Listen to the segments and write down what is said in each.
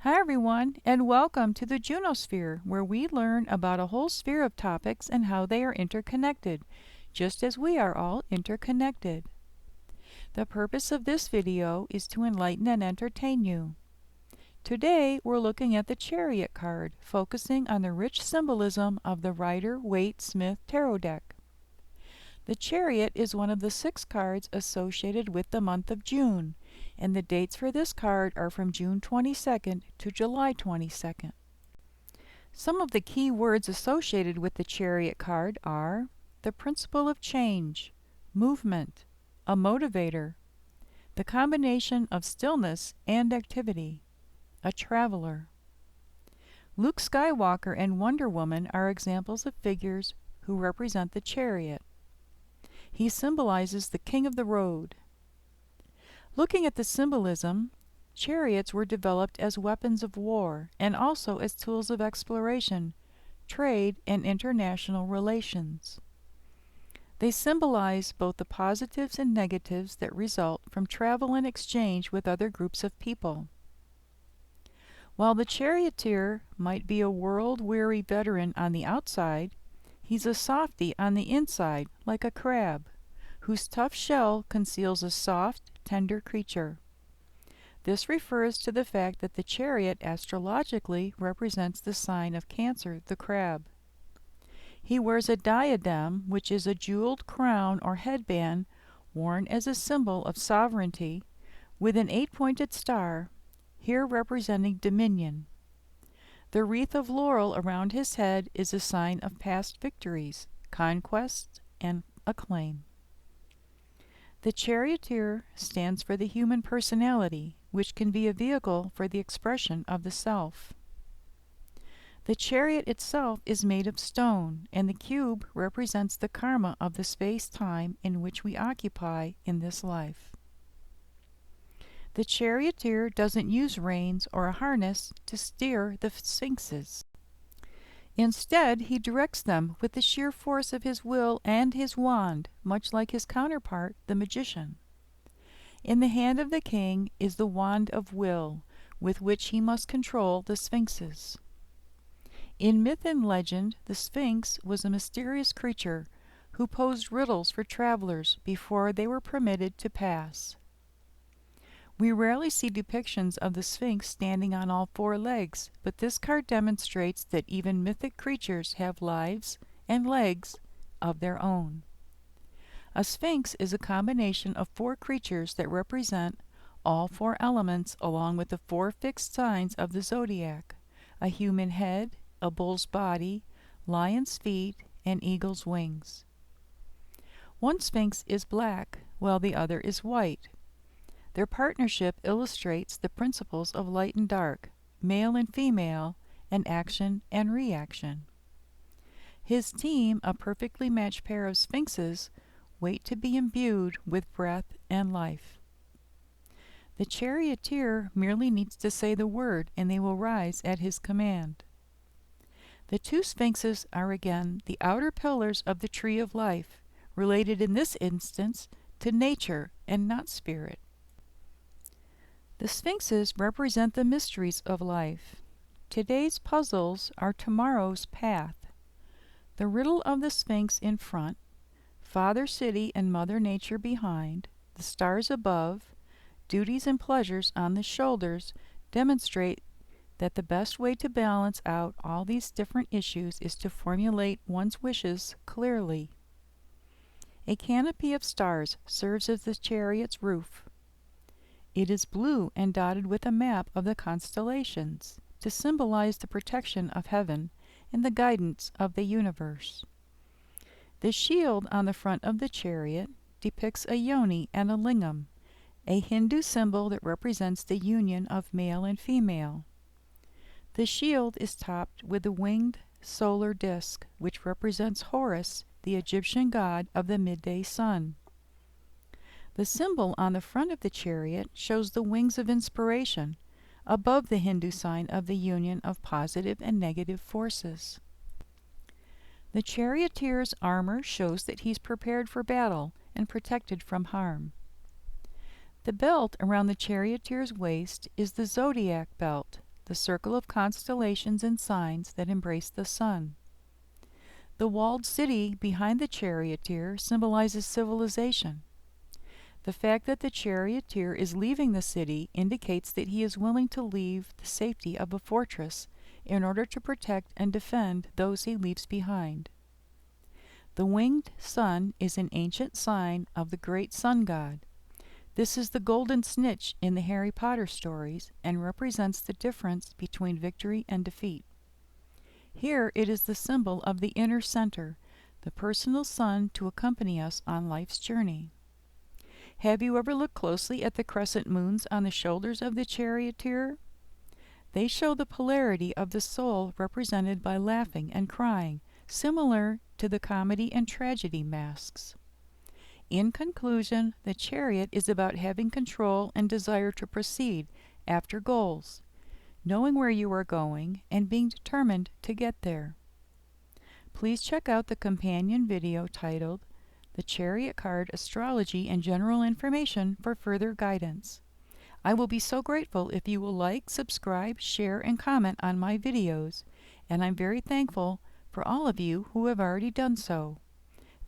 Hi everyone, and welcome to the Juno Sphere, where we learn about a whole sphere of topics and how they are interconnected, just as we are all interconnected. The purpose of this video is to enlighten and entertain you. Today we're looking at the Chariot card, focusing on the rich symbolism of the Rider Waite Smith Tarot deck. The Chariot is one of the 6 cards associated with the month of June, and the dates for this card are from June 22nd to July 22nd. Some of the key words associated with the Chariot card are the principle of change, movement, a motivator, the combination of stillness and activity, a traveler. Luke Skywalker and Wonder Woman are examples of figures who represent the Chariot. He symbolizes the king of the road. Looking at the symbolism, chariots were developed as weapons of war and also as tools of exploration, trade, and international relations. They symbolize both the positives and negatives that result from travel and exchange with other groups of people. While the charioteer might be a world-weary veteran on the outside, he's a softy on the inside, like a crab, whose tough shell conceals a soft, tender creature. This refers to the fact that the chariot astrologically represents the sign of Cancer, the crab. He wears a diadem, which is a jeweled crown or headband worn as a symbol of sovereignty, with an 8-pointed star, here representing dominion. The wreath of laurel around his head is a sign of past victories, conquest, and acclaim. The charioteer stands for the human personality, which can be a vehicle for the expression of the self. The chariot itself is made of stone, and the cube represents the karma of the space-time in which we occupy in this life. The charioteer doesn't use reins or a harness to steer the sphinxes. Instead, he directs them with the sheer force of his will and his wand, much like his counterpart, the magician. In the hand of the king is the wand of will, with which he must control the sphinxes. In myth and legend, the Sphinx was a mysterious creature who posed riddles for travelers before they were permitted to pass. We rarely see depictions of the Sphinx standing on all 4 legs, but this card demonstrates that even mythic creatures have lives and legs of their own. A Sphinx is a combination of 4 creatures that represent all 4 elements along with the 4 fixed signs of the zodiac: a human head, a bull's body, lion's feet, and eagle's wings. One Sphinx is black, while the other is white. Their partnership illustrates the principles of light and dark, male and female, and action and reaction. His team, a perfectly matched pair of sphinxes, wait to be imbued with breath and life. The charioteer merely needs to say the word, and they will rise at his command. The 2 sphinxes are again the outer pillars of the tree of life, related in this instance to nature and not spirit. The sphinxes represent the mysteries of life. Today's puzzles are tomorrow's path. The riddle of the sphinx in front, Father City and Mother Nature behind, the stars above, duties and pleasures on the shoulders demonstrate that the best way to balance out all these different issues is to formulate one's wishes clearly. A canopy of stars serves as the chariot's roof. It is blue and dotted with a map of the constellations to symbolize the protection of heaven and the guidance of the universe. The shield on the front of the chariot depicts a yoni and a lingam, a Hindu symbol that represents the union of male and female. The shield is topped with a winged solar disk, which represents Horus, the Egyptian god of the midday sun. The symbol on the front of the chariot shows the wings of inspiration, above the Hindu sign of the union of positive and negative forces. The charioteer's armor shows that he's prepared for battle and protected from harm. The belt around the charioteer's waist is the zodiac belt, the circle of constellations and signs that embrace the sun. The walled city behind the charioteer symbolizes civilization. The fact that the charioteer is leaving the city indicates that he is willing to leave the safety of a fortress in order to protect and defend those he leaves behind. The winged sun is an ancient sign of the great sun god. This is the golden snitch in the Harry Potter stories and represents the difference between victory and defeat. Here it is the symbol of the inner center, the personal sun to accompany us on life's journey. Have you ever looked closely at the crescent moons on the shoulders of the charioteer? They show the polarity of the soul represented by laughing and crying, similar to the comedy and tragedy masks. In conclusion, the chariot is about having control and desire to proceed after goals, knowing where you are going, and being determined to get there. Please check out the companion video titled The Chariot Card, Astrology and General Information for further guidance. I will be so grateful if you will like, subscribe, share, and comment on my videos, and I'm very thankful for all of you who have already done so.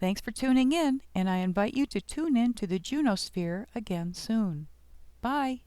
Thanks for tuning in, and I invite you to tune in to the Juno Sphere again soon. Bye!